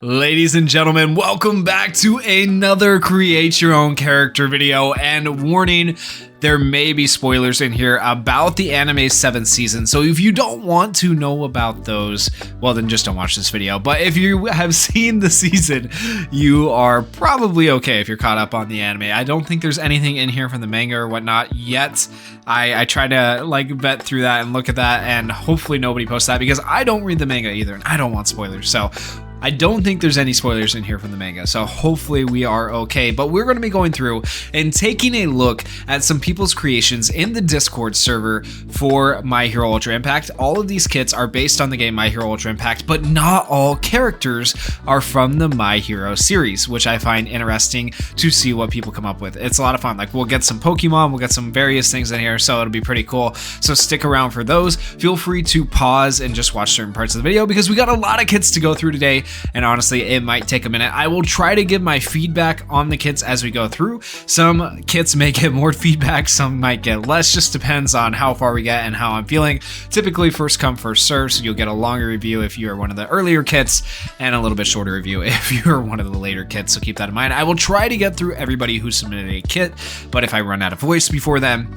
Ladies and gentlemen, welcome back to another Create Your Own Character video, and warning, there may be spoilers in here about the anime's 7th season, so if you don't want to know about those, well then just don't watch this video. But if you have seen the season, you are probably okay if you're caught up on the anime. I don't think there's anything in here from the manga or whatnot yet. I try to vet through that and look at that, and hopefully nobody posts that because I don't read the manga either and I don't want spoilers. So I don't think there's any spoilers in here from the manga, so hopefully we are okay. But we're going to be going through and taking a look at some people's creations in the Discord server for My Hero Ultra Impact. All of these kits are based on the game My Hero Ultra Impact, but not all characters are from the My Hero series, which I find interesting to see what people come up with. It's a lot of fun. Like, we'll get some Pokemon, we'll get some various things in here, so it'll be pretty cool. So stick around for those. Feel free to pause and just watch certain parts of the video because we got a lot of kits to go through today. And honestly, it might take a minute. I will try to give my feedback on the kits as we go through. Some kits may get more feedback, some might get less, just depends on how far we get and how I'm feeling. Typically first come, first serve, so you'll get a longer review if you are one of the earlier kits, and a little bit shorter review if you're one of the later kits, so keep that in mind. I will try to get through everybody who submitted a kit, but if I run out of voice before then,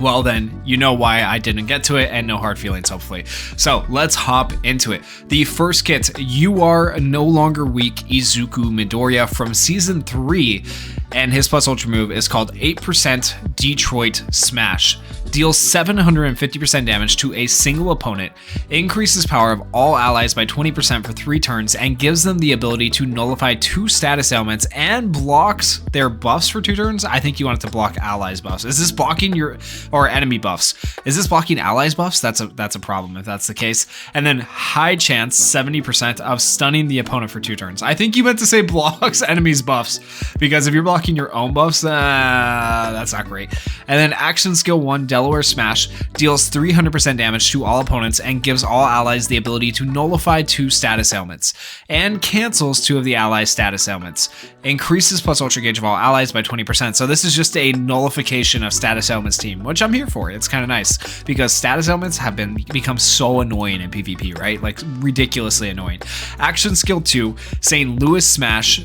well then, you know why I didn't get to it, and no hard feelings, hopefully. So let's hop into it. The first kit, You Are No Longer Weak Izuku Midoriya from Season 3, and his plus ultra move is called 8% Detroit Smash. Deals 750% damage to a single opponent, increases power of all allies by 20% for 3 turns, and gives them the ability to nullify 2 status ailments and blocks their buffs for 2 turns. I think you want it to block allies buffs. Is this blocking your or enemy buffs? Is this blocking allies buffs? That's a problem if that's the case. And then high chance 70% of stunning the opponent for 2 turns. I think you meant to say blocks enemies buffs, because if you're blocking your own buffs, that's not great. And then action skill 1 Delaware Smash deals 300% damage to all opponents and gives all allies the ability to nullify 2 status ailments and cancels 2 of the allies' status ailments. Increases plus ultra gauge of all allies by 20%. So this is just a nullification of status ailments team, which I'm here for. It's kind of nice because status ailments have become so annoying in PvP, right? Like ridiculously annoying. Action skill 2 St. Louis Smash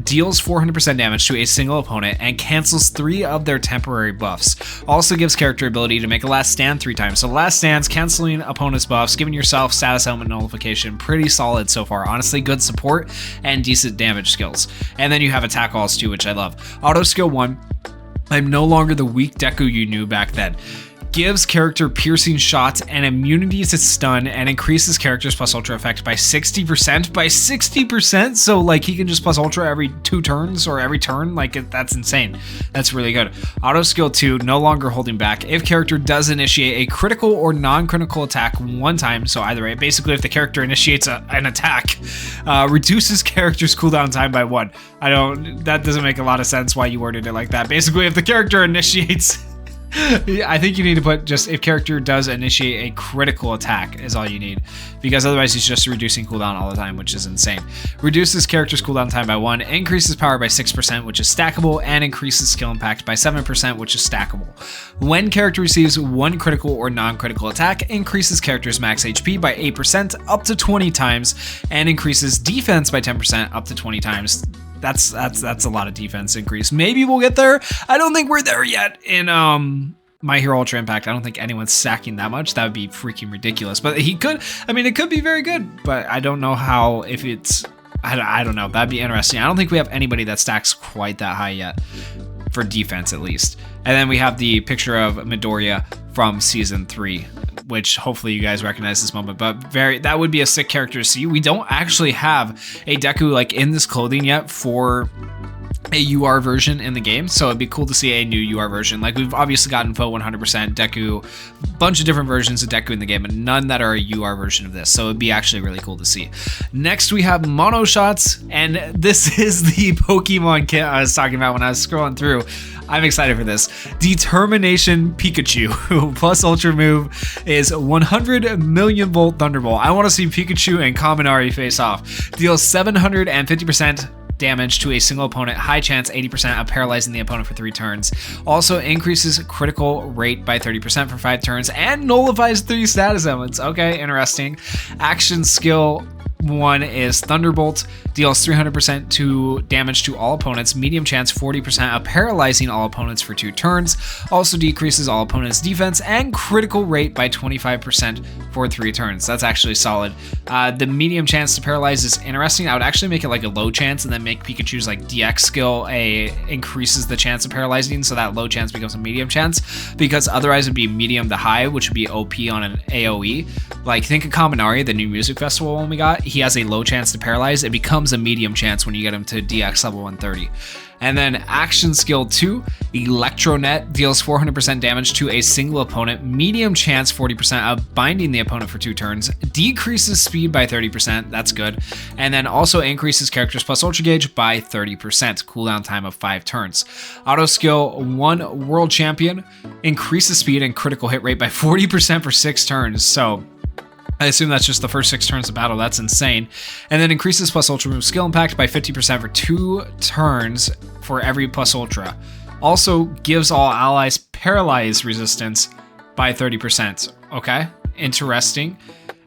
deals 400% damage to a single opponent and cancels 3 of their temporary buffs. Also gives character ability to make a last stand 3 times. So last stands, canceling opponent's buffs, giving yourself status element nullification. Pretty solid so far. Honestly, good support and decent damage skills. And then you have attack alls too, which I love. Auto skill 1, I'm no longer the weak Deku you knew back then. Gives character piercing shots and immunity to stun, and increases character's plus ultra effect by 60%. By 60%? So like he can just plus ultra every 2 turns or every turn? Like that's insane. That's really good. Auto skill 2, no longer holding back. If character does initiate a critical or non-critical attack 1 time, so either way, basically if the character initiates an attack, reduces character's cooldown time by 1. That doesn't make a lot of sense why you worded it like that. Basically if the character initiates I think you need to put just if character does initiate a critical attack is all you need, because otherwise he's just reducing cooldown all the time, which is insane. Reduces character's cooldown time by 1, increases power by 6%, which is stackable, and increases skill impact by 7%, which is stackable. When character receives 1 critical or non-critical attack, increases character's max HP by 8% up to 20 times, and increases defense by 10% up to 20 times. That's a lot of defense increase. Maybe we'll get there. I don't think we're there yet in My Hero Ultra Impact. I don't think anyone's sacking that much. That would be freaking ridiculous. But he could. I mean, it could be very good. But I don't know how. If it's, I don't know. That'd be interesting. I don't think we have anybody that stacks quite that high yet for defense, at least. And then we have the picture of Midoriya from Season 3, which hopefully you guys recognize this moment, but that would be a sick character to see. We don't actually have a Deku like in this clothing yet for a UR version in the game, so it'd be cool to see a new UR version. Like we've obviously gotten Fo 100% Deku, bunch of different versions of Deku in the game, but none that are a UR version of this, so it'd be actually really cool to see. Next we have Mono Shots, and this is the Pokemon kit I was talking about when I was scrolling through. I'm excited for this. Determination Pikachu plus ultra move is 100 million volt Thunderbolt. I want to see Pikachu and Kaminari face off. Deals 750% damage to a single opponent, high chance 80% of paralyzing the opponent for 3 turns. Also increases critical rate by 30% for 5 turns and nullifies 3 status elements. Okay, interesting. Action skill one is Thunderbolt, deals 300% to damage to all opponents, medium chance 40% of paralyzing all opponents for 2 turns, also decreases all opponents' defense and critical rate by 25% for 3 turns. That's actually solid. The medium chance to paralyze is interesting. I would actually make it like a low chance and then make Pikachu's like DX skill increases the chance of paralyzing, so that low chance becomes a medium chance, because otherwise it'd be medium to high, which would be OP on an AoE. Like, think of Kaminari, the new music festival one we got. He has a low chance to paralyze. It becomes a medium chance when you get him to DX level 130. And then action skill 2, Electronet, deals 400% damage to a single opponent, medium chance 40% of binding the opponent for 2 turns, decreases speed by 30%, that's good, and then also increases characters plus Ultra Gauge by 30%, cooldown time of 5 turns. Auto skill 1, World Champion, increases speed and critical hit rate by 40% for 6 turns, so I assume that's just the first 6 turns of battle. That's insane. And then increases plus ultra move skill impact by 50% for 2 turns for every plus ultra. Also gives all allies paralyze resistance by 30%. Okay, interesting.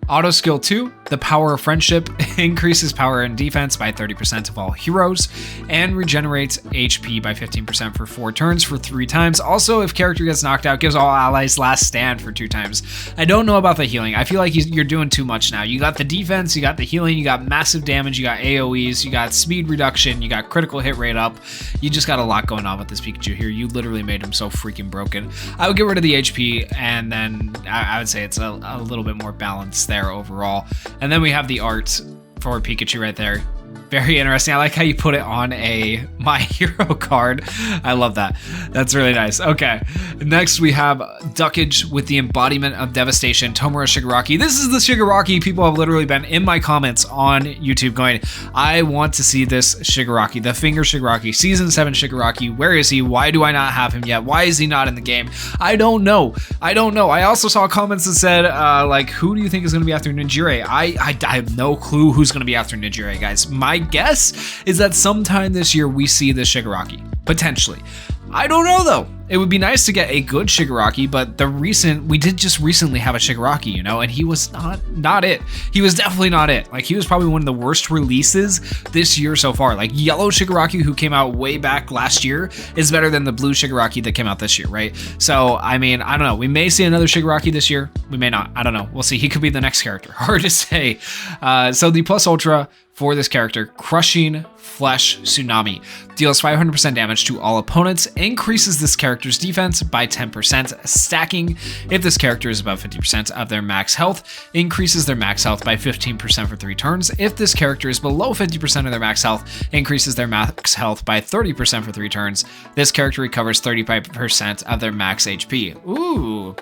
Auto skill 2, the power of friendship, increases power and defense by 30% of all heroes, and regenerates HP by 15% for 4 turns for 3 times. Also, if character gets knocked out, gives all allies last stand for 2 times. I don't know about the healing. I feel like you're doing too much now. You got the defense, you got the healing, you got massive damage, you got AoEs, you got speed reduction, you got critical hit rate up. You just got a lot going on with this Pikachu here. You literally made him so freaking broken. I would get rid of the HP, and then I would say it's a little bit more balanced there overall. And then we have the art for Pikachu right there. Very interesting. I like how you put it on a My Hero card. I love that. That's really nice. Okay. Next we have Duckage with the embodiment of devastation, Tomura Shigaraki. This is the Shigaraki people have literally been in my comments on YouTube going, I want to see this Shigaraki, the Finger Shigaraki, Season 7 Shigaraki. Where is he? Why do I not have him yet? Why is he not in the game? I don't know. I also saw comments that said, like, who do you think is going to be after Nijire? I have no clue who's going to be after Nijire, guys. My guess is that sometime this year we see the Shigaraki, potentially. I don't know though. It would be nice to get a good Shigaraki, but we did just recently have a Shigaraki, you know, and he was not it. He was definitely not it. Like, he was probably one of the worst releases this year so far. Like, yellow Shigaraki, who came out way back last year, is better than the blue Shigaraki that came out this year, right? So, I mean, I don't know. We may see another Shigaraki this year. We may not. I don't know. We'll see. He could be the next character. Hard to say. So the plus ultra for this character, Crushing Flesh Tsunami, deals 500% damage to all opponents, increases this character's defense by 10%, stacking if this character is above 50% of their max health, increases their max health by 15% for 3 turns. If this character is below 50% of their max health, increases their max health by 30% for 3 turns. This character recovers 35% of their max HP. Ooh.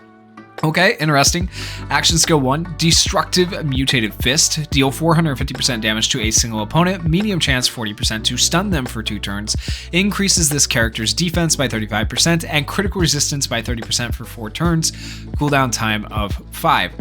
Okay, interesting. Action skill 1, Destructive Mutated Fist. Deal 450% damage to a single opponent, medium chance 40% to stun them for 2 turns. Increases this character's defense by 35% and critical resistance by 30% for 4 turns. Cooldown time of 5.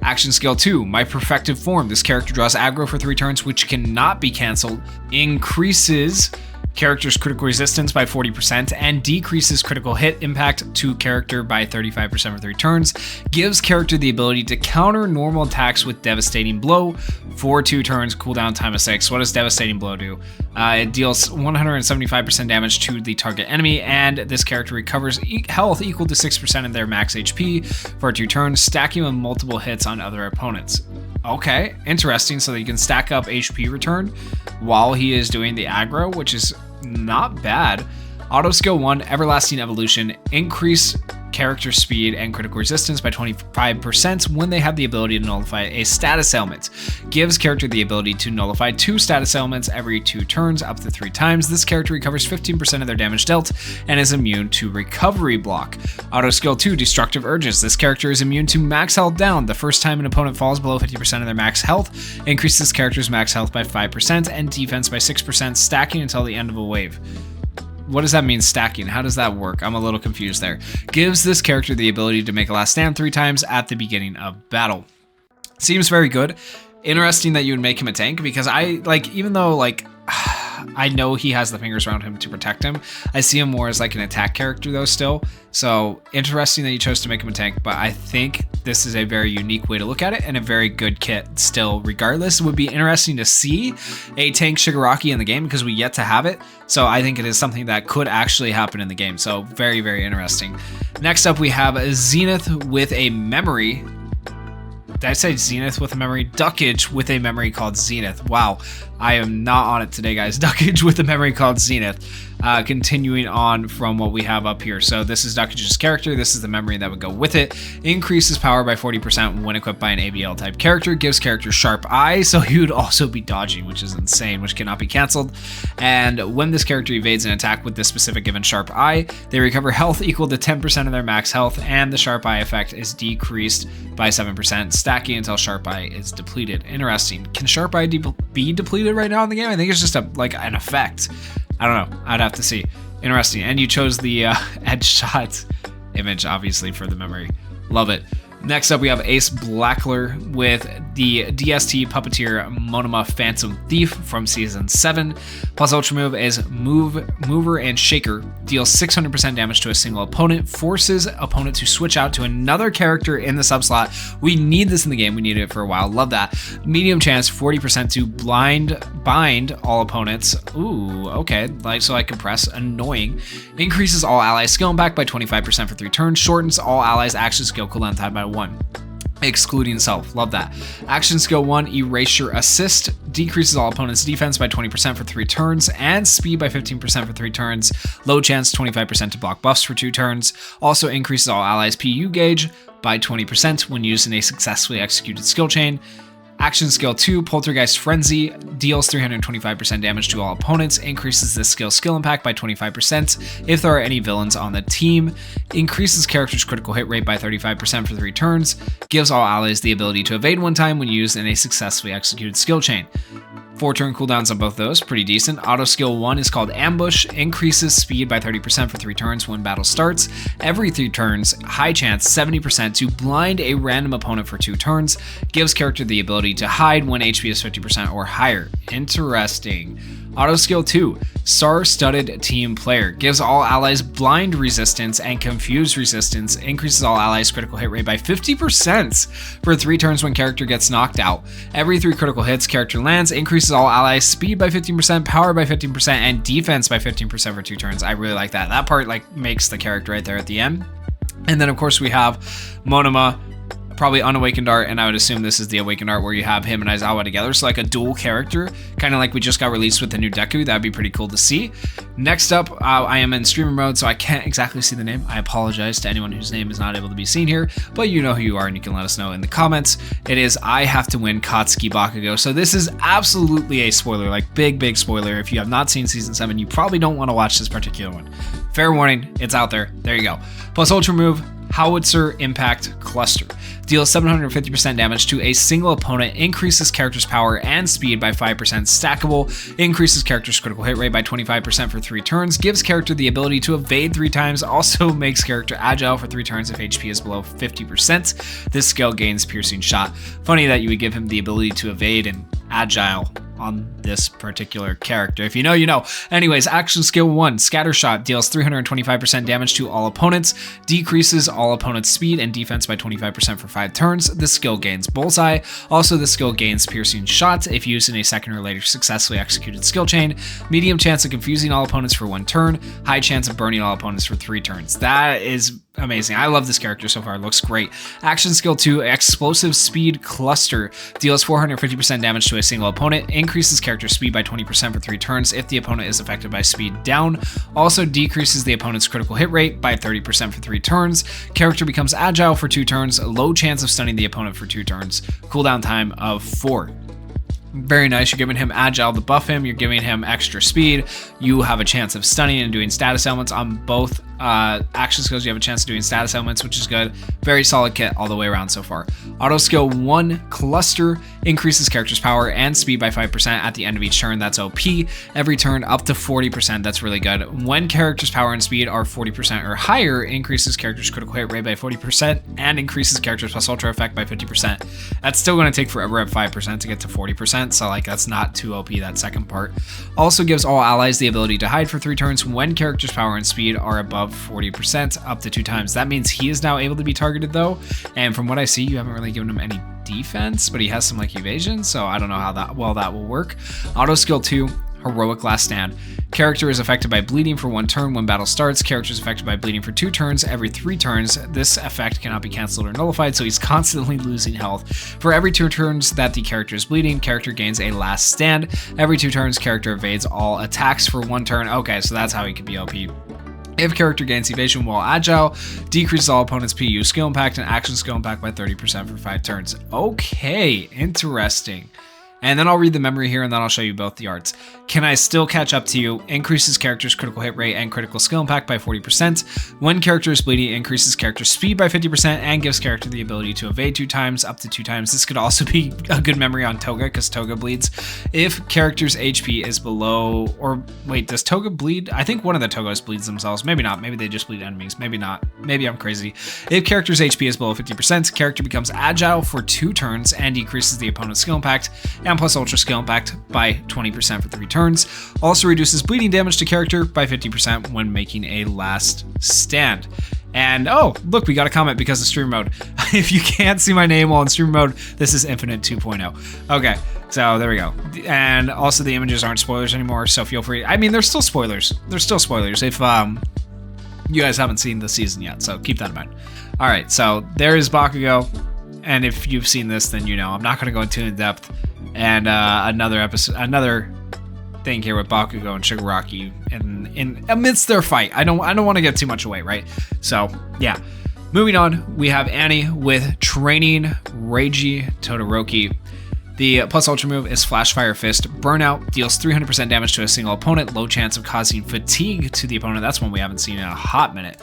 Action skill 2, My Perfective Form. This character draws aggro for 3 turns, which cannot be cancelled. Increases character's critical resistance by 40% and decreases critical hit impact to character by 35% for 3 turns. Gives character the ability to counter normal attacks with Devastating Blow for 2 turns, cooldown time of 6. What does Devastating Blow do? It deals 175% damage to the target enemy, and this character recovers health equal to 6% of their max HP for 2 turns, stacking with multiple hits on other opponents. Okay, interesting. So that you can stack up HP return while he is doing the aggro, which is not bad. Auto skill 1, Everlasting Evolution. Increase character speed and critical resistance by 25% when they have the ability to nullify a status ailment. Gives character the ability to nullify 2 status ailments every 2 turns up to 3 times. This character recovers 15% of their damage dealt and is immune to recovery block. Auto skill 2, Destructive Urges. This character is immune to max health down. The first time an opponent falls below 50% of their max health, increases this character's max health by 5% and defense by 6%, stacking until the end of a wave. What does that mean, stacking? How does that work? I'm a little confused there. Gives this character the ability to make a last stand 3 times at the beginning of battle. Seems very good. Interesting that you would make him a tank, because even though, like, I know he has the fingers around him to protect him. I see him more as like an attack character though still. So interesting that you chose to make him a tank, but I think this is a very unique way to look at it and a very good kit still. Regardless, it would be interesting to see a tank Shigaraki in the game because we yet to have it. So I think it is something that could actually happen in the game. So very, very interesting. Next up, we have Zenith with a memory. Did I say Zenith with a memory? Duckage with a memory called Zenith. Wow, I am not on it today, guys. Duckage with a memory called Zenith. Continuing on from what we have up here. So this is Duckage's character. This is the memory that would go with it. Increases power by 40% when equipped by an ABL type character. Gives character sharp eye, so he would also be dodging, which is insane, which cannot be canceled. And when this character evades an attack with this specific given sharp eye, they recover health equal to 10% of their max health, and the sharp eye effect is decreased by 7%, stacking until sharp eye is depleted. Interesting. Can sharp eye be depleted right now in the game? I think it's just like an effect. I don't know. I'd have to see. Interesting. And you chose the edge shot image, obviously, for the memory. Love it. Next up, we have Ace Blackler with the DST Puppeteer Monoma Phantom Thief from Season 7. Plus Ultra Move is Mover and Shaker. Deals 600% damage to a single opponent. Forces opponent to switch out to another character in the subslot. We need this in the game. We needed it for a while. Love that. Medium chance, 40% to bind all opponents. Ooh, okay. Like so I can press. Annoying. Increases all allies skill impact by 25% for 3 turns. Shortens all allies action skill cooldown time by 1, excluding self. Love that. Action skill 1, Erasure Assist, decreases all opponents' defense by 20% for 3 turns and speed by 15% for 3 turns. Low chance, 25% to block buffs for 2 turns. Also increases all allies' PU gauge by 20% when used in a successfully executed skill chain. Action skill 2, Poltergeist Frenzy, deals 325% damage to all opponents, increases this skill impact by 25% if there are any villains on the team, increases character's critical hit rate by 35% for 3 turns, gives all allies the ability to evade 1 time when used in a successfully executed skill chain. 4 turn cooldowns on both those, pretty decent. Auto skill 1 is called Ambush, increases speed by 30% for 3 turns when battle starts. Every 3 turns, high chance 70% to blind a random opponent for 2 turns. Gives character the ability to hide when HP is 50% or higher. Interesting. Auto skill 2, Star-Studded Team Player, gives all allies blind resistance and confused resistance, increases all allies critical hit rate by 50% for 3 turns when character gets knocked out. Every 3 critical hits character lands, increases all allies speed by 15%, power by 15%, and defense by 15% for 2 turns. I really like that. That part like makes the character right there at the end. And then of course we have Monoma, probably Unawakened Art, and I would assume this is the Awakened Art where you have him and Aizawa together, so like a dual character, kind of like we just got released with the new Deku. That'd be pretty cool to see. Next up, I am in streamer mode, so I can't exactly see the name. I apologize to anyone whose name is not able to be seen here, but you know who you are and you can let us know in the comments. It is I Have to Win Katsuki Bakugo. So this is absolutely a spoiler, like big spoiler. If you have not seen Season 7, you probably don't want to watch this particular one. Fair warning, it's out there. There you go. Plus Ultra Move, Howitzer Impact Cluster. Deals 750% damage to a single opponent, increases character's power and speed by 5% stackable, increases character's critical hit rate by 25% for 3 turns, gives character the ability to evade 3 times, also makes character agile for 3 turns if HP is below 50%. This skill gains Piercing Shot. Funny that you would give him the ability to evade and agile on this particular character. If you know, you know. Anyways, action skill 1, Scatter Shot, deals 325% damage to all opponents, decreases all opponents' speed and defense by 25% for 5 turns. This skill gains Bullseye. Also, this skill gains Piercing Shot if used in a second or later successfully executed skill chain. Medium chance of confusing all opponents for 1 turn. High chance of burning all opponents for 3 turns. That is amazing. I love this character so far. It looks great. Action skill 2, Explosive Speed Cluster, deals 450% damage to a single opponent, increases character speed by 20% for 3 turns if the opponent is affected by speed down. Also decreases the opponent's critical hit rate by 30% for 3 turns. Character becomes agile for 2 turns, low chance of stunning the opponent for 2 turns. Cooldown time of 4. Very nice. You're giving him agile to buff him. You're giving him extra speed. You have a chance of stunning and doing status elements on both Action skills, you have a chance of doing status elements, which is good. Very solid kit all the way around so far. Auto skill 1 cluster increases character's power and speed by 5% at the end of each turn. That's OP. Every turn up to 40%. That's really good. When character's power and speed are 40% or higher, increases character's critical hit rate by 40% and increases character's plus ultra effect by 50%. That's still going to take forever at 5% to get to 40%. So like that's not too OP, that second part. Also gives all allies the ability to hide for 3 turns when character's power and speed are above 40% up to 2 times. That means he is now able to be targeted though. And from what I see, you haven't really given him any defense, but he has some like evasion. So I don't know how that will work. Auto skill 2, heroic last stand. Character is affected by bleeding for 1 turn when battle starts. Character is affected by bleeding for 2 turns every 3 turns. This effect cannot be cancelled or nullified, so he's constantly losing health. For every 2 turns that the character is bleeding, character gains a last stand. Every 2 turns, character evades all attacks for 1 turn. Okay, so that's how he could be OP. If character gains evasion while agile, decreases all opponents' PU skill impact and action skill impact by 30% for 5 turns. Okay, interesting. And then I'll read the memory here and then I'll show you both the arts. Can I still catch up to you? Increases character's critical hit rate and critical skill impact by 40%. When character is bleeding, increases character's speed by 50% and gives character the ability to evade 2 times, up to 2 times. This could also be a good memory on Toga because Toga bleeds. If character's HP is below, or wait, does Toga bleed? I think one of the Togas bleeds themselves. Maybe not. Maybe they just bleed enemies. Maybe not. Maybe I'm crazy. If character's HP is below 50%, character becomes agile for 2 turns and decreases the opponent's skill impact and plus ultra skill impact by 20% for 3 turns. Also reduces bleeding damage to character by 50% when making a last stand. And oh, look, we got a comment because of stream mode. If you can't see my name while in stream mode, this is Infinite 2.0. Okay, so there we go. And also the images aren't spoilers anymore, so feel free. I mean, they're still spoilers. They're still spoilers if you guys haven't seen the season yet, so keep that in mind. All right, so there is Bakugo. And if you've seen this, then you know I'm not going to go into in depth. And another thing here with Bakugo and Shigaraki in amidst their fight. I don't want to get too much away, right? So yeah. Moving on, we have Annie with training Reiji Todoroki. The plus ultra move is Flash Fire Fist. Burnout deals 300% damage to a single opponent. Low chance of causing fatigue to the opponent. That's one we haven't seen in a hot minute.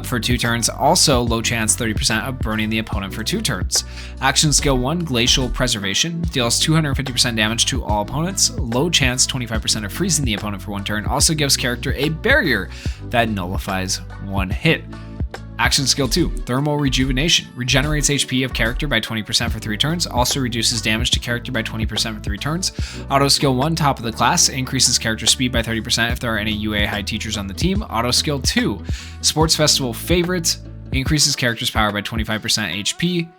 For 2 turns. Also low chance 30% of burning the opponent for 2 turns. Action skill 1, Glacial Preservation, deals 250% damage to all opponents. Low chance 25% of freezing the opponent for 1 turn. Also gives character a barrier that nullifies 1 hit. Action skill 2, Thermal Rejuvenation, regenerates HP of character by 20% for 3 turns, also reduces damage to character by 20% for 3 turns. Auto skill 1, Top of the Class, increases character speed by 30% if there are any UA high teachers on the team. Auto skill 2, Sports Festival Favorites, increases character's power by 25% HP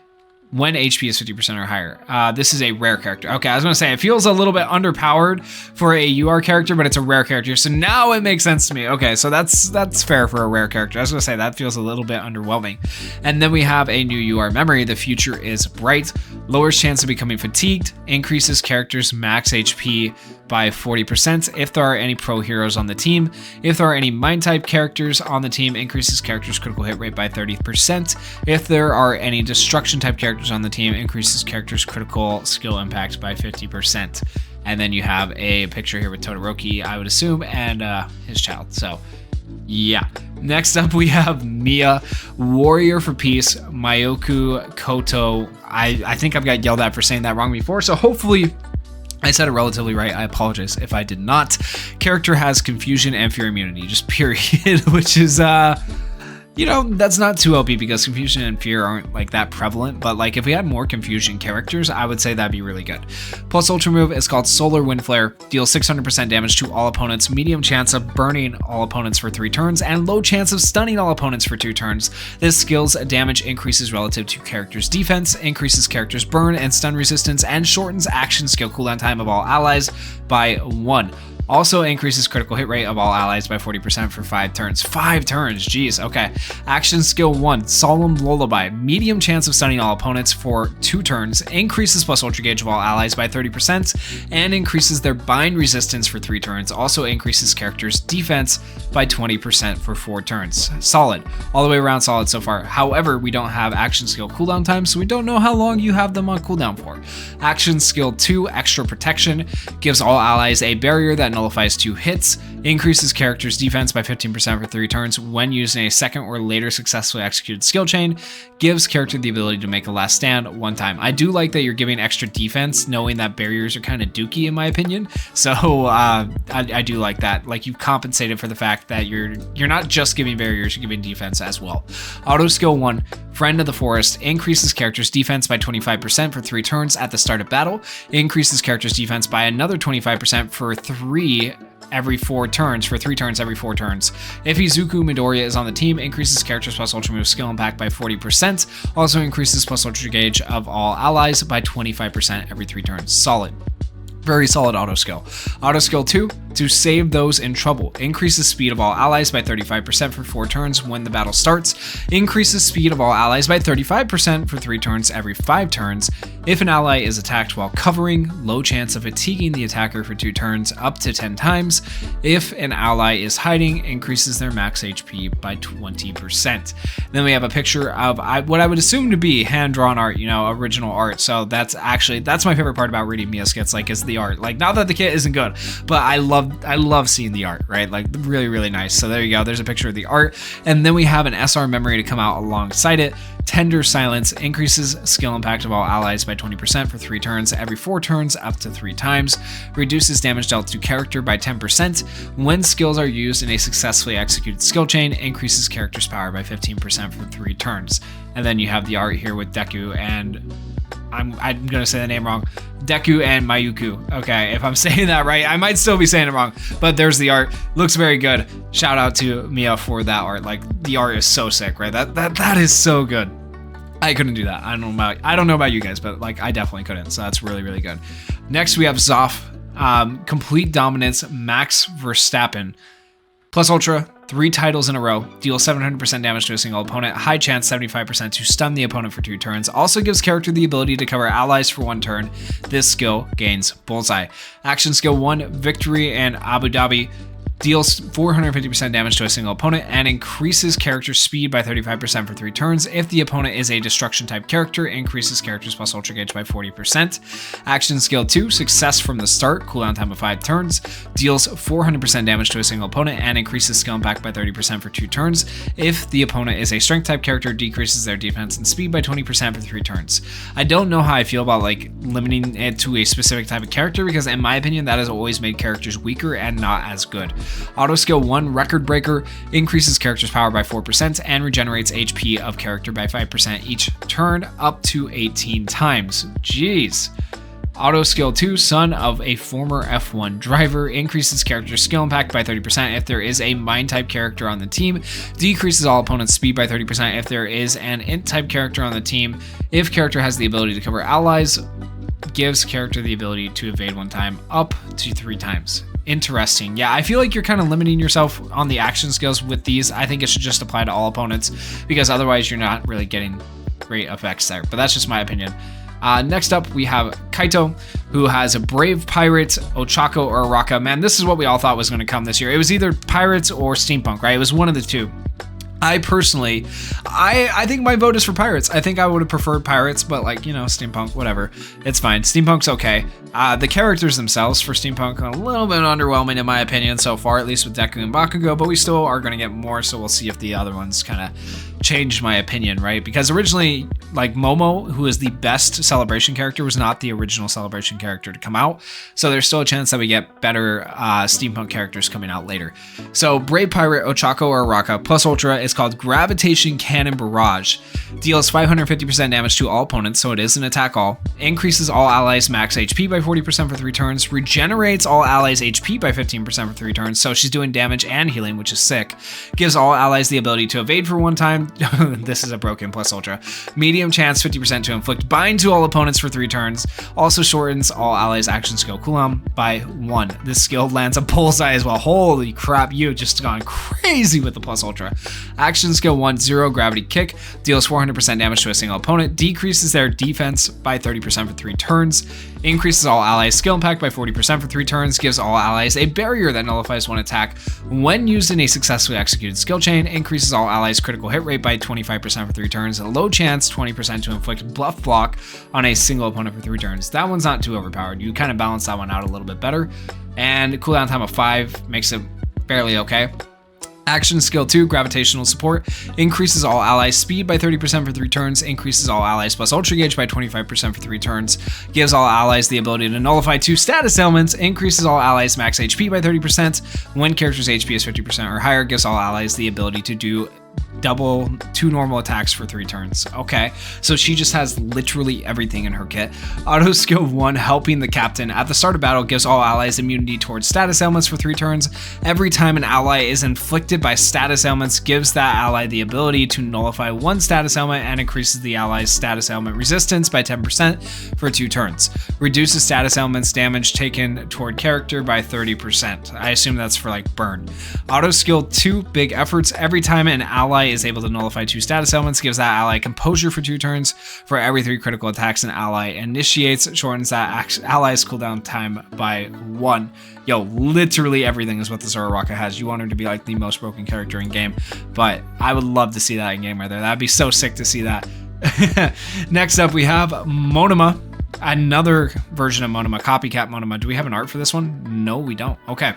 when HP is 50% or higher. This is a rare character. Okay, I was gonna say, it feels a little bit underpowered for a UR character, but it's a rare character, so now it makes sense to me. Okay, so that's fair for a rare character. I was gonna say, that feels a little bit underwhelming. And then we have a new UR memory, The Future is Bright, lowers chance of becoming fatigued, increases character's max HP by 40% if there are any pro heroes on the team. If there are any mind type characters on the team, increases character's critical hit rate by 30%. If there are any destruction type characters on the team, increases character's critical skill impact by 50%. And then you have a picture here with Todoroki, I would assume, and his child. So yeah. Next up we have Mia, Warrior for Peace, Mayoku Koto. I think I've got yelled at for saying that wrong before, so hopefully I said it relatively right. I apologize if I did not. Character has confusion and fear immunity, just period, which is, you know, that's not too OP because confusion and fear aren't like that prevalent, but like if we had more confusion characters, I would say that'd be really good. Plus ultra move is called Solar Wind Flare, deals 600% damage to all opponents, medium chance of burning all opponents for 3 turns, and low chance of stunning all opponents for 2 turns. This skill's damage increases relative to character's defense, increases character's burn and stun resistance, and shortens action skill cooldown time of all allies by 1. Also increases critical hit rate of all allies by 40% for 5 turns. 5 turns, geez, okay. Action skill 1, Solemn Lullaby. Medium chance of stunning all opponents for 2 turns. Increases plus ultra gauge of all allies by 30% and increases their bind resistance for 3 turns. Also increases character's defense by 20% for 4 turns. Solid. All the way around solid so far. However, we don't have action skill cooldown time, so we don't know how long you have them on cooldown for. Action skill 2, Extra Protection, gives all allies a barrier that nullifies 2 hits, increases character's defense by 15% for 3 turns when using a second or later successfully executed skill chain, gives character the ability to make a last stand 1 time. I do like that you're giving extra defense, knowing that barriers are kind of dookie in my opinion. So I do like that. Like, you've compensated for the fact that you're not just giving barriers, you're giving defense as well. Auto skill 1, Friend of the Forest, increases character's defense by 25% for 3 turns at the start of battle, increases character's defense by another 25% for 3 turns every 4 turns. If Izuku Midoriya is on the team, increases character's plus ultra move skill impact by 40%, also increases plus ultra gauge of all allies by 25% every 3 turns. Solid. Very solid auto skill. Auto skill 2, to save those in trouble, increases speed of all allies by 35% for 4 turns when the battle starts, increases speed of all allies by 35% for 3 turns every 5 turns. If an ally is attacked while covering, low chance of fatiguing the attacker for 2 turns up to 10 times. If an ally is hiding, increases their max HP by 20%. Then we have a picture of what I would assume to be hand-drawn art, original art. So that's my favorite part about reading Mia skits, like, is the art. Like, not that the kit isn't good, but I love seeing the art, right? Like, really, really nice. So there you go. There's a picture of the art. And then we have an SR memory to come out alongside it. Tender Silence increases skill impact of all allies by 20% for 3 turns every 4 turns up to 3 times. Reduces damage dealt to character by 10% when skills are used in a successfully executed skill chain. Increases character's power by 15% for 3 turns. And then you have the art here with Deku and I'm gonna say the name wrong. Deku and Mayuku. Okay, if I'm saying that right, I might still be saying it wrong, but there's the art. Looks very good. Shout out to Mia for that art. Like, the art is so sick, right? That is so good. I couldn't do that. I don't know about you guys, but like, I definitely couldn't. So that's really, really good. Next we have Zoff. Complete Dominance, Max Verstappen. Plus Ultra, 3 titles in a row, deals 700% damage to a single opponent, high chance 75% to stun the opponent for 2 turns, also gives character the ability to cover allies for 1 turn. This skill gains Bullseye. Action Skill 1, Victory and Abu Dhabi, deals 450% damage to a single opponent and increases character speed by 35% for 3 turns. If the opponent is a destruction type character, increases character's plus ultra gauge by 40%. Action Skill 2, Success from the Start, cooldown time of 5 turns, deals 400% damage to a single opponent and increases skill impact by 30% for 2 turns. If the opponent is a strength type character, decreases their defense and speed by 20% for 3 turns. I don't know how I feel about like limiting it to a specific type of character, because in my opinion that has always made characters weaker and not as good. Auto Skill 1, Record Breaker, increases character's power by 4% and regenerates HP of character by 5% each turn up to 18 times. Jeez. Auto Skill 2, Son of a Former F1 Driver, increases character's skill impact by 30% if there is a Mind type character on the team, decreases all opponents' speed by 30% if there is an Int type character on the team. If character has the ability to cover allies, gives character the ability to evade 1 time up to 3 times. Interesting. Yeah, I feel like you're kind of limiting yourself on the action skills with these. I think it should just apply to all opponents, because otherwise you're not really getting great effects there. But that's just my opinion. Next up, we have Kaito, who has a Brave Pirate, Ochako, or Araka. Man, this is what we all thought was going to come this year. It was either Pirates or Steampunk, right? It was one of the two. I personally, I think my vote is for Pirates. I think I would have preferred Pirates, but like, Steampunk, whatever. It's fine. Steampunk's okay. The characters themselves for Steampunk are a little bit underwhelming in my opinion so far, at least with Deku and Bakugo, but we still are going to get more, so we'll see if the other ones kind of changed my opinion, right? Because originally, like, Momo, who is the best Celebration character, was not the original Celebration character to come out, so there's still a chance that we get better Steampunk characters coming out later. So Brave Pirate, Ochako, or Araka, plus Ultra is called Gravitation Cannon Barrage. Deals 550% damage to all opponents, so it is an attack all. Increases all allies max HP by 40% for 3 turns. Regenerates all allies HP by 15% for 3 turns, so she's doing damage and healing, which is sick. Gives all allies the ability to evade for 1 time. This is a broken plus Ultra. Medium chance 50% to inflict bind to all opponents for 3 turns. Also shortens all allies action skill cooldown by 1. This skill lands a bullseye as well. Holy crap, you just gone crazy with the plus Ultra. Action skill 1, Zero Gravity Kick, deals 400% damage to a single opponent, decreases their defense by 30% for 3 turns, increases all allies skill impact by 40% for 3 turns, gives all allies a barrier that nullifies 1 attack when used in a successfully executed skill chain, increases all allies critical hit rate by 25% for 3 turns, low chance 20% to inflict bluff block on a single opponent for 3 turns. That one's not too overpowered. You kind of balance that one out a little bit better. and cooldown time of 5 makes it fairly okay. Action skill 2, gravitational support, increases all allies speed by 30% for 3 turns, increases all allies plus ultra gauge by 25% for 3 turns, gives all allies the ability to nullify 2 status ailments, increases all allies max HP by 30%, when character's HP is 50% or higher, gives all allies the ability to do double 2 normal attacks for 3 turns. Okay, so she just has literally everything in her kit. Auto skill 1, helping the captain. At the start of battle, gives all allies immunity towards status ailments for 3 turns. Every time an ally is inflicted by status ailments, gives that ally the ability to nullify 1 status ailment and increases the ally's status ailment resistance by 10% for 2 turns. Reduces status ailments damage taken toward character by 30%. I assume that's for like burn. Auto skill 2, big efforts. Every time an ally is able to nullify 2 status ailments, gives that ally composure for 2 turns. For every 3 critical attacks an ally initiates, shortens that ally's cooldown time by 1. Yo, literally everything is what the Soraraka has. You want her to be like the most broken character in game, but I would love to see that in game right there. That'd be so sick to see that. Next up we have Monoma, another version of Monoma, copycat Monoma. Do we have an art for this one? No, we don't. Okay.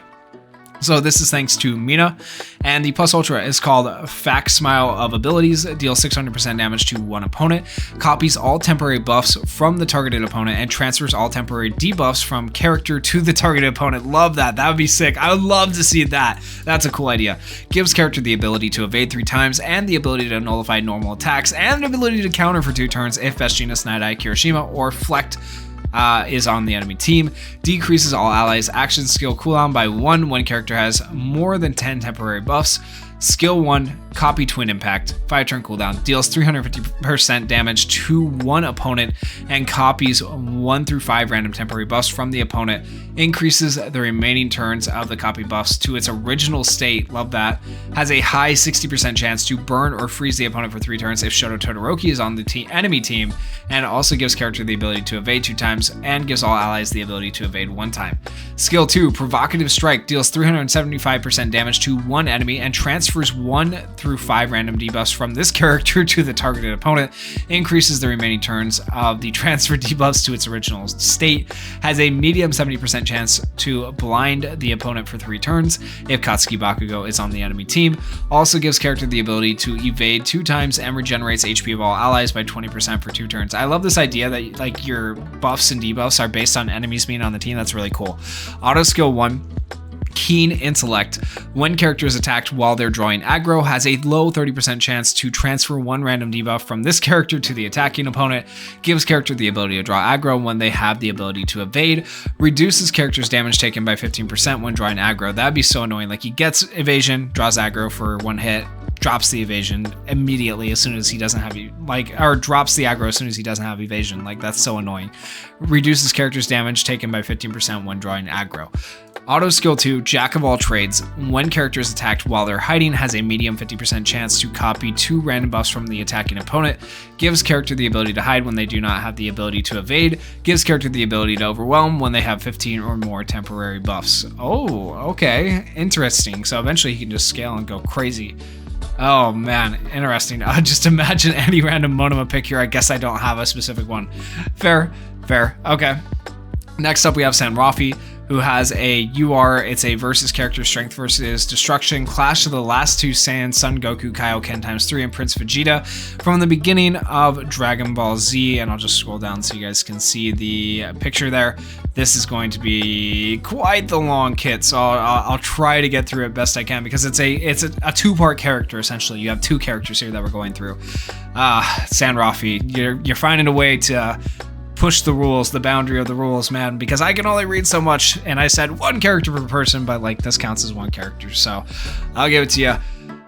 So this is thanks to Mina, and the plus ultra is called Fact Smile of Abilities, deals 600% damage to 1 opponent, copies all temporary buffs from the targeted opponent, and transfers all temporary debuffs from character to the targeted opponent. Love that. That would be sick. I would love to see that. That's a cool idea. Gives character the ability to evade 3 times, and the ability to nullify normal attacks, and the ability to counter for 2 turns if Best Jeanist, Night Eye, Kirishima, or Flecht is on the enemy team. Decreases all allies action skill cooldown by 1 when character has more than 10 temporary buffs. Skill 1, copy Twin Impact, 5 turn cooldown, deals 350% damage to 1 opponent and copies 1 through 5 random temporary buffs from the opponent, increases the remaining turns of the copy buffs to its original state, love that, has a high 60% chance to burn or freeze the opponent for 3 turns if Shoto Todoroki is on the enemy team, and also gives character the ability to evade 2 times and gives all allies the ability to evade 1 time. Skill 2, Provocative Strike, deals 375% damage to 1 enemy and transfers 1 through 5 random debuffs from this character to the targeted opponent, increases the remaining turns of the transfer debuffs to its original state, has a medium 70% chance to blind the opponent for 3 turns if Katsuki Bakugo is on the enemy team, also gives character the ability to evade 2 times and regenerates HP of all allies by 20% for 2 turns. I love this idea that like your buffs and debuffs are based on enemies being on the team. That's really cool. Auto skill 1, Keen Intellect. When character is attacked while they're drawing aggro, has a low 30% chance to transfer 1 random debuff from this character to the attacking opponent, gives character the ability to draw aggro when they have the ability to evade, reduces character's damage taken by 15% when drawing aggro. That'd be so annoying. Like he gets evasion, draws aggro for 1 hit, drops the evasion immediately as soon as he doesn't have or drops the aggro as soon as he doesn't have evasion. Like that's so annoying. Reduces character's damage taken by 15% when drawing aggro. Auto skill 2, Jack of all trades. When character is attacked while they're hiding, has a medium 50% chance to copy 2 random buffs from the attacking opponent, gives character the ability to hide when they do not have the ability to evade, gives character the ability to overwhelm when they have 15 or more temporary buffs. Oh, okay, interesting. So eventually he can just scale and go crazy. Oh man, interesting. Just imagine any random Monoma pick here. I guess I don't have a specific one. Fair. Okay. Next up we have Sanrafi, who has a UR. It's a versus character strength versus destruction. Clash of the last 2 Saiyan, Son Goku, Kaioken ×3, and Prince Vegeta from the beginning of Dragon Ball Z. And I'll just scroll down so you guys can see the picture there. This is going to be quite the long kit, so I'll try to get through it best I can because it's a 2-part character essentially. You have 2 characters here that we're going through. Sanrafi, you're finding a way to push the rules, the boundary of the rules, man, because I can only read so much, and I said 1 character per person, but like this counts as 1 character, so I'll give it to you.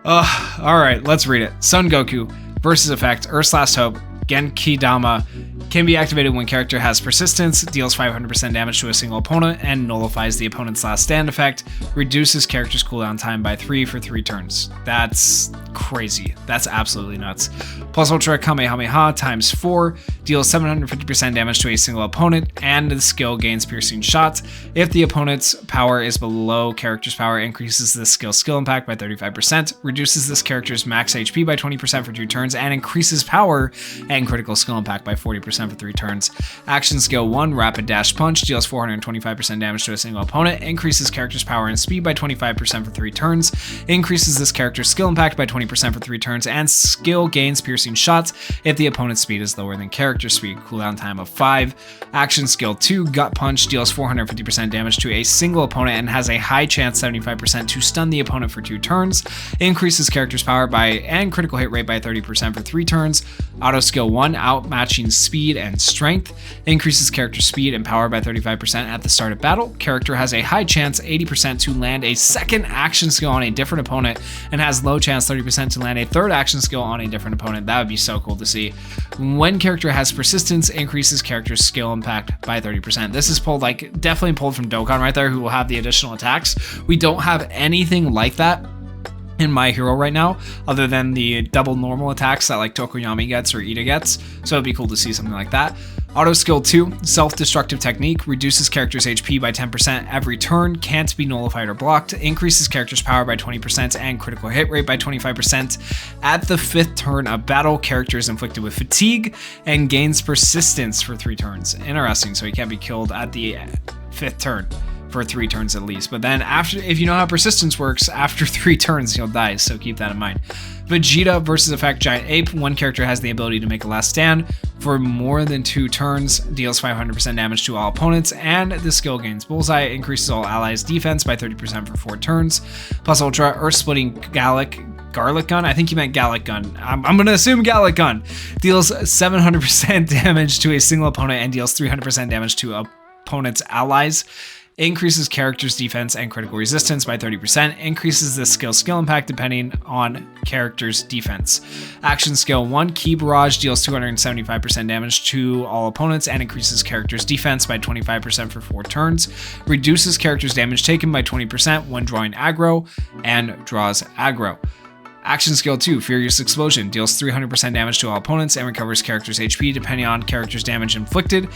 All right, let's read it. Son Goku, versus effect, Earth's Last Hope, Genki Dama, can be activated when character has persistence, deals 500% damage to a single opponent, and nullifies the opponent's last stand effect, reduces character's cooldown time by 3 for 3 turns. That's crazy. That's absolutely nuts. Plus Ultra Kamehameha ×4, deals 750% damage to a single opponent, and the skill gains piercing shots. If the opponent's power is below character's power, increases the skill impact by 35%, reduces this character's max HP by 20% for 2 turns, and increases power and critical skill impact by 40%. 25% for 3 turns. Action skill 1, Rapid Dash Punch, deals 425% damage to a single opponent, increases character's power and speed by 25% for 3 turns, increases this character's skill impact by 20% for 3 turns, and skill gains piercing shots if the opponent's speed is lower than character speed. Cooldown time of 5. Action skill 2, Gut Punch, deals 450% damage to a single opponent and has a high chance 75% to stun the opponent for 2 turns, increases character's power by and critical hit rate by 30% for 3 turns. Auto skill 1, Outmatching speed and strength, increases character speed and power by 35% at the start of battle. Character has a high chance 80% to land a second action skill on a different opponent and has low chance 30% to land a third action skill on a different opponent. That would be so cool to see. When character has persistence, increases character's skill impact by 30%. This is pulled, like, definitely pulled from Dokkan right there, who will have the additional attacks. We don't have anything like that in My Hero right now, other than the double normal attacks that like Tokoyami gets or Ida gets, so it'd be cool to see something like that. Auto skill 2, Self-Destructive Technique, reduces character's HP by 10% every turn, can't be nullified or blocked, increases character's power by 20% and critical hit rate by 25%. At the 5th turn of battle, character is inflicted with fatigue and gains persistence for 3 turns. Interesting, so he can't be killed at the 5th turn. For 3 turns at least, but then after, if you know how persistence works, after 3 turns he'll die, so keep that in mind. Vegeta versus Effect Giant Ape. One character has the ability to make a last stand for more than 2 turns, deals 500% damage to all opponents, and the skill gains Bullseye, increases all allies' defense by 30% for 4 turns. Plus Ultra Earth Splitting Garlic Gun? I think you meant Gallic Gun. I'm going to assume Gallic Gun. Deals 700% damage to a single opponent and deals 300% damage to opponent's allies. Increases character's defense and critical resistance by 30%, increases the skill impact depending on character's defense. Action skill 1, Ki Barrage, deals 275% damage to all opponents and increases character's defense by 25% for 4 turns, reduces character's damage taken by 20% when drawing aggro, and draws aggro. Action skill 2, Furious Explosion, deals 300% damage to all opponents and recovers character's HP depending on character's damage inflicted.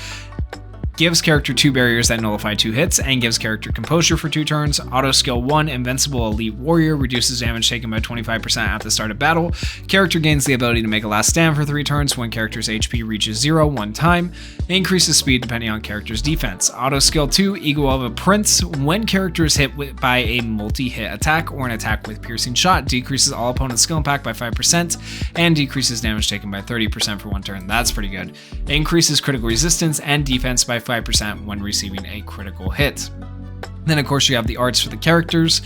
Gives character 2 barriers that nullify 2 hits, and gives character composure for 2 turns. Auto skill 1, Invincible Elite Warrior, reduces damage taken by 25% at the start of battle. Character gains the ability to make a last stand for 3 turns when character's HP reaches 0 one time. Increases speed depending on character's defense. Auto skill 2, Ego of a Prince, when character is hit by a multi-hit attack or an attack with piercing shot, decreases all opponent's skill impact by 5% and decreases damage taken by 30% for 1 turn. That's pretty good. Increases critical resistance and defense by 5% when receiving a critical hit. Then of course you have the arts for the characters.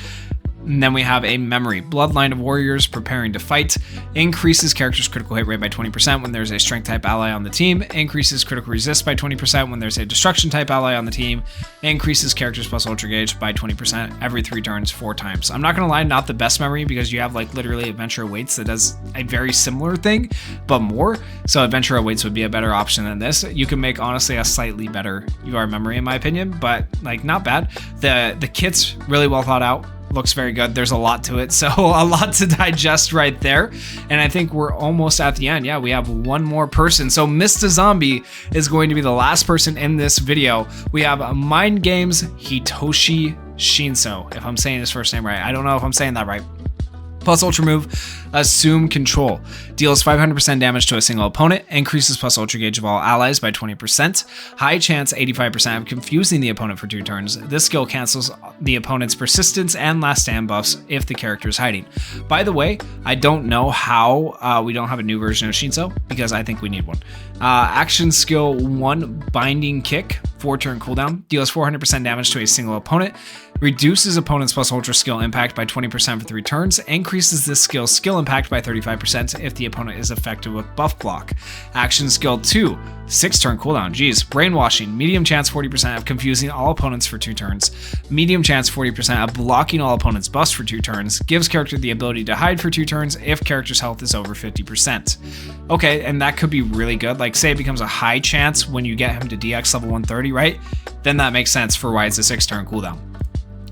And then we have a memory. Bloodline of Warriors, preparing to fight. Increases character's critical hit rate by 20% when there's a strength type ally on the team. Increases critical resist by 20% when there's a destruction type ally on the team. Increases character's plus ultra gauge by 20% every 3 turns 4 times. I'm not gonna lie, not the best memory because you have like literally Adventure Awaits that does a very similar thing, but more. So Adventure Awaits would be a better option than this. You can make honestly a slightly better UR memory in my opinion, but like not bad. The kit's really well thought out. Looks very good. There's a lot to it, so a lot to digest right there. And I think we're almost at the end. Yeah, we have one more person. So Mr. Zombie is going to be the last person in this video. We have Mind Games Hitoshi Shinso, if I'm saying his first name right. I don't know if I'm saying that right. Plus Ultra move, Assume Control. Deals 500% damage to a single opponent, increases plus Ultra gauge of all allies by 20%, high chance 85% of confusing the opponent for 2 turns. This skill cancels the opponent's persistence and last stand buffs if the character is hiding. By the way, I don't know how we don't have a new version of Shinso, because I think we need one. Action skill 1, Binding Kick, 4 turn cooldown, deals 400% damage to a single opponent, reduces opponent's plus ultra skill impact by 20% for 3 turns, increases this skill's skill impact by 35% if the opponent is affected with buff block. Action skill 2, 6 turn cooldown, geez, Brainwashing, medium chance 40% of confusing all opponents for 2 turns, medium chance 40% of blocking all opponents' buffs for 2 turns, gives character the ability to hide for 2 turns if character's health is over 50%. Okay, and that could be really good, like say it becomes a high chance when you get him to DX level 130, right? Then that makes sense for why it's a 6 turn cooldown.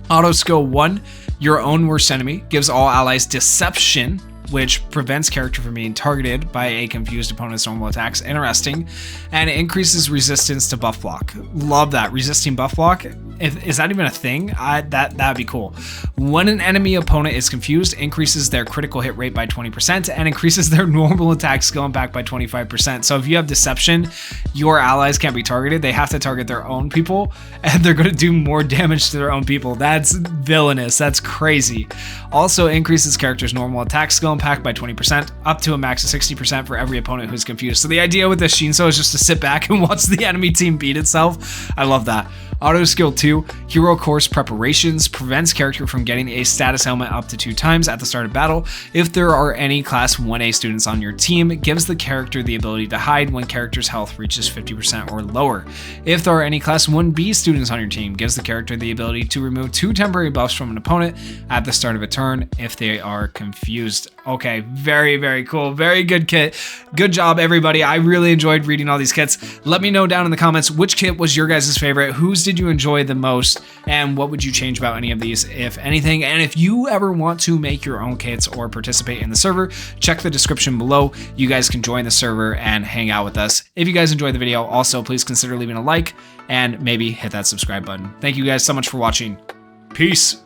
Auto skill 1, Your Own Worst Enemy, gives all allies Deception which prevents character from being targeted by a confused opponent's normal attacks. Interesting. And it increases resistance to buff block. Love that. Resisting buff block. Is that even a thing? That'd be cool. When an enemy opponent is confused, increases their critical hit rate by 20% and increases their normal attack skill impact by 25%. So if you have deception, your allies can't be targeted. They have to target their own people, and they're going to do more damage to their own people. That's villainous. That's crazy. Also increases character's normal attack skill impact by 20%, up to a max of 60% for every opponent who's confused. So the idea with this Shinso is just to sit back and watch the enemy team beat itself. I love that. Auto skill 2, Hero Course Preparations, prevents character from getting a status helmet up to 2 times at the start of battle. If there are any class 1A students on your team, it gives the character the ability to hide when character's health reaches 50% or lower. If there are any class 1B students on your team, gives the character the ability to remove 2 temporary buffs from an opponent at the start of a turn if they are confused. Okay, very, very cool. Very good kit. Good job, everybody. I really enjoyed reading all these kits. Let me know down in the comments which kit was your guys' favorite, whose did you enjoy the most, and what would you change about any of these, if anything. And if you ever want to make your own kits or participate in the server, check the description below. You guys can join the server and hang out with us. If you guys enjoyed the video, also please consider leaving a like and maybe hit that subscribe button. Thank you guys so much for watching. Peace.